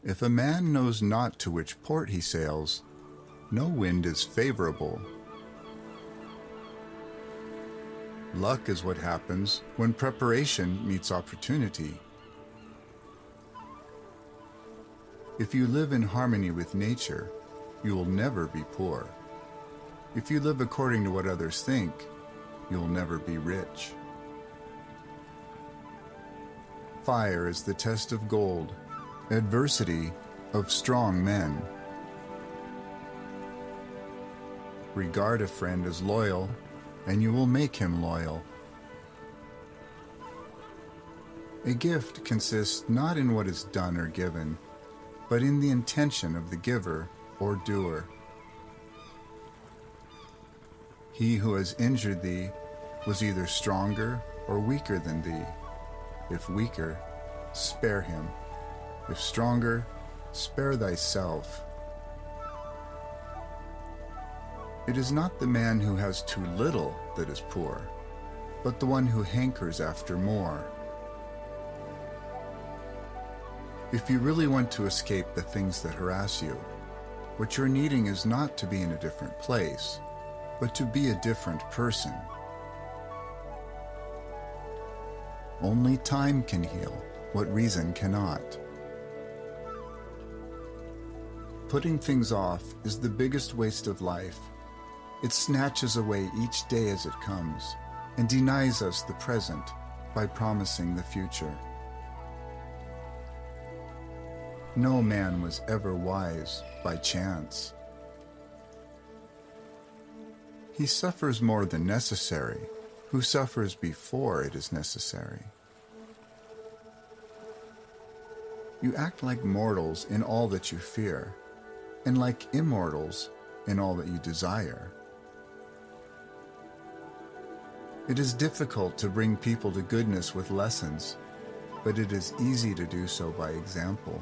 If a man knows not to which port he sails, no wind is favorable. Luck is what happens when preparation meets opportunity. If you live in harmony with nature, you will never be poor. If you live according to what others think, you'll never be rich. Fire is the test of gold, adversity of strong men. Regard a friend as loyal, and you will make him loyal. A gift consists not in what is done or given, but in the intention of the giver or doer. He who has injured thee was either stronger or weaker than thee. If weaker, spare him. If stronger, spare thyself. It is not the man who has too little that is poor, but the one who hankers after more. If you really want to escape the things that harass you, what you're needing is not to be in a different place, but to be a different person. Only time can heal what reason cannot. Putting things off is the biggest waste of life. It snatches away each day as it comes and denies us the present by promising the future. No man was ever wise by chance. He suffers more than necessary, who suffers before it is necessary. You act like mortals in all that you fear, and like immortals in all that you desire. It is difficult to bring people to goodness with lessons, but it is easy to do so by example.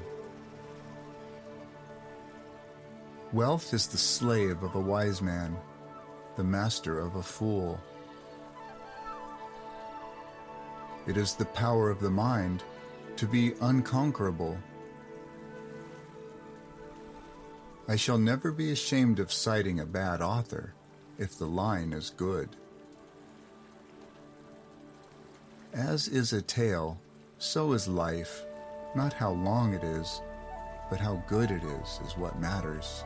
Wealth is the slave of a wise man, the master of a fool. It is the power of the mind to be unconquerable. I shall never be ashamed of citing a bad author if the line is good. As is a tale, so is life. Not how long it is, but how good it is what matters.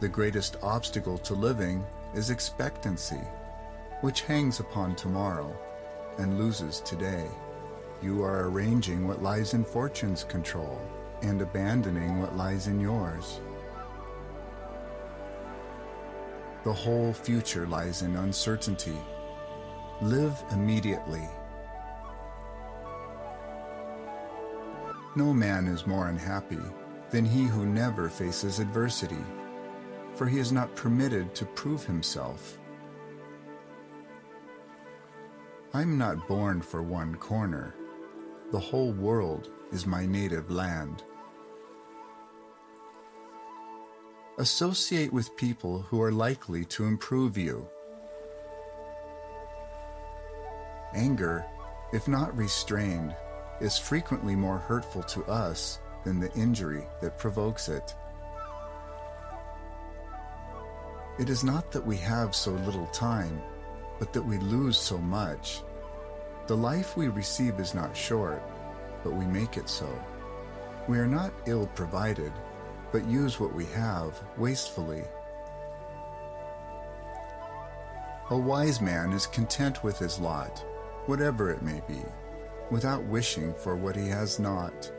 The greatest obstacle to living is expectancy, which hangs upon tomorrow and loses today. You are arranging what lies in fortune's control and abandoning what lies in yours. The whole future lies in uncertainty. Live immediately. No man is more unhappy than he who never faces adversity, for he is not permitted to prove himself. I'm not born for one corner. The whole world is my native land. Associate with people who are likely to improve you. Anger, if not restrained, is frequently more hurtful to us than the injury that provokes it. It is not that we have so little time, but that we lose so much. The life we receive is not short, but we make it so. We are not ill-provided, but use what we have wastefully. A wise man is content with his lot, whatever it may be, without wishing for what he has not.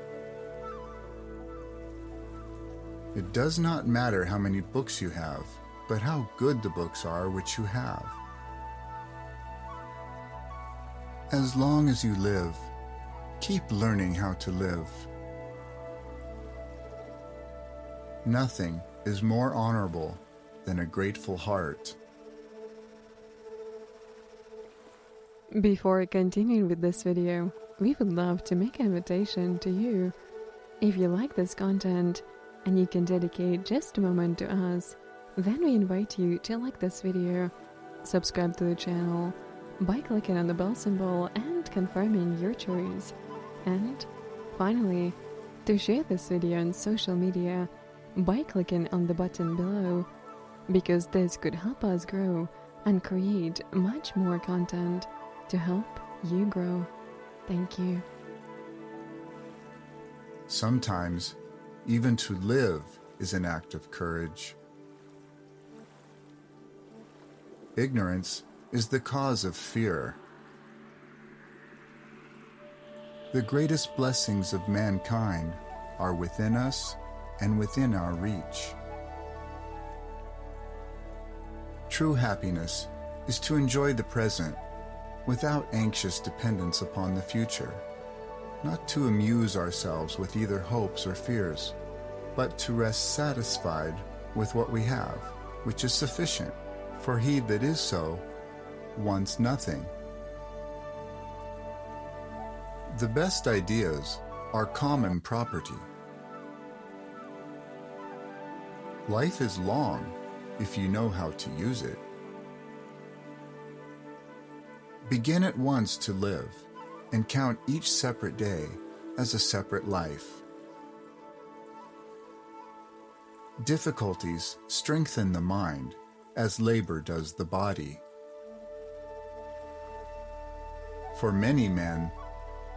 It does not matter how many books you have, but how good the books are which you have. As long as you live, keep learning how to live. Nothing is more honorable than a grateful heart. Before continuing with this video, we would love to make an invitation to you. If you like this content and you can dedicate just a moment to us, then we invite you to like this video, subscribe to the channel by clicking on the bell symbol and confirming your choice, and Finally, to share this video on social media by clicking on the button below, because this could help us grow and create much more content to help you grow. Thank you. Sometimes, even to live is an act of courage. Ignorance is the cause of fear. The greatest blessings of mankind are within us and within our reach. True happiness is to enjoy the present without anxious dependence upon the future, not to amuse ourselves with either hopes or fears, but to rest satisfied with what we have, which is sufficient, for he that is so wants nothing. The best ideas are common property. Life is long if you know how to use it. Begin at once to live and count each separate day as a separate life. Difficulties strengthen the mind as labor does the body. For many men,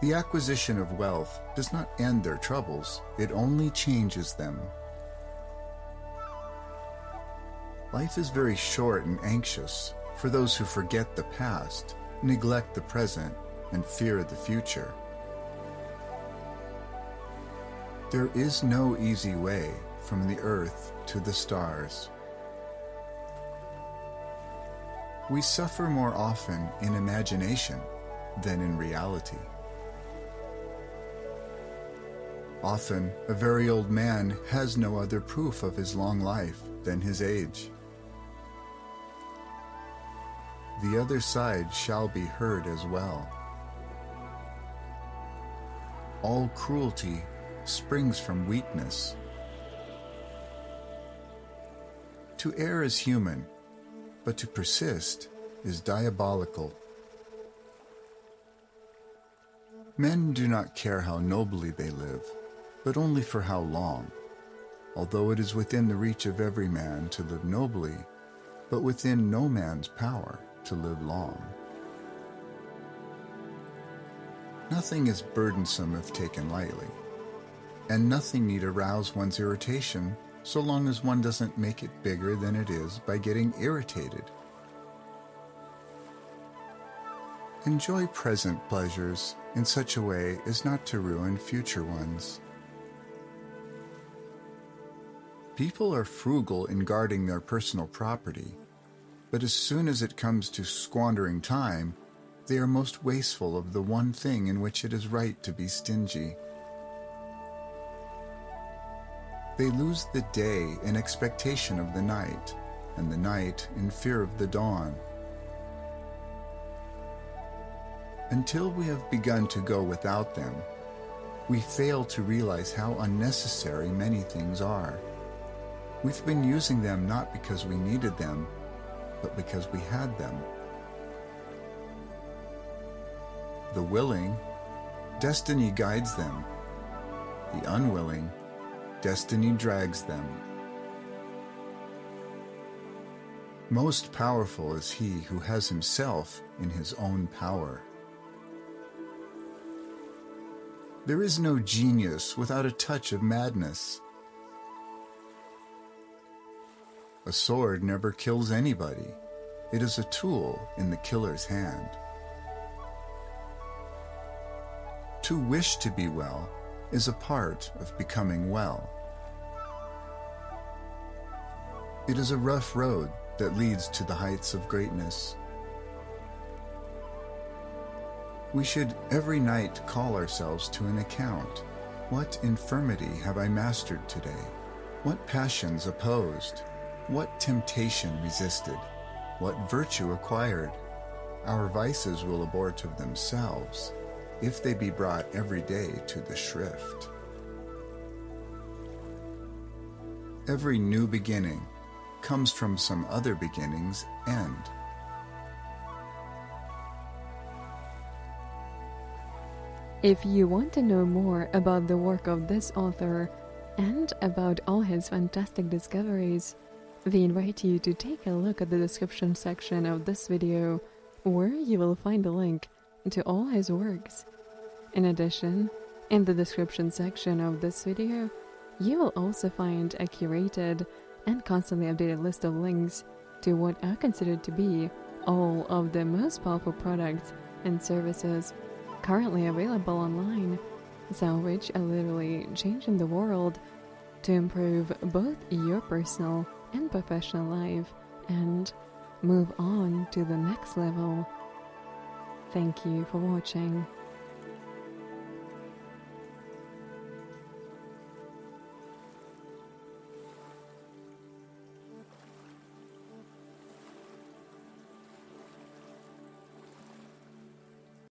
the acquisition of wealth does not end their troubles, it only changes them. Life is very short and anxious for those who forget the past, neglect the present, and fear the future. There is no easy way from the earth to the stars. We suffer more often in imagination than in reality. Often, a very old man has no other proof of his long life than his age. The other side shall be heard as well. All cruelty springs from weakness. To err is human, but to persist is diabolical. Men do not care how nobly they live, but only for how long, although it is within the reach of every man to live nobly, but within no man's power to live long. Nothing is burdensome if taken lightly, and nothing need arouse one's irritation so long as one doesn't make it bigger than it is by getting irritated. Enjoy present pleasures in such a way as not to ruin future ones. People are frugal in guarding their personal property, but as soon as it comes to squandering time, they are most wasteful of the one thing in which it is right to be stingy. They lose the day in expectation of the night, and the night in fear of the dawn. Until we have begun to go without them, we fail to realize how unnecessary many things are. We've been using them not because we needed them, but because we had them. The willing, destiny guides them. The unwilling, destiny drags them. Most powerful is he who has himself in his own power. There is no genius without a touch of madness. A sword never kills anybody. It is a tool in the killer's hand. To wish to be well is a part of becoming well. It is a rough road that leads to the heights of greatness. We should every night call ourselves to an account. What infirmity have I mastered today? What passions opposed? What temptation resisted? What virtue acquired? Our vices will abort of themselves, if they be brought every day to the shrift. Every new beginning comes from some other beginning's end. If you want to know more about the work of this author and about all his fantastic discoveries, we invite you to take a look at the description section of this video, where you will find a link to all his works. In addition, in the description section of this video, you will also find a curated and constantly updated list of links to what are considered to be all of the most powerful products and services currently available online, some of which are literally changing the world to improve both your personal and professional life and move on to the next level. Thank you for watching.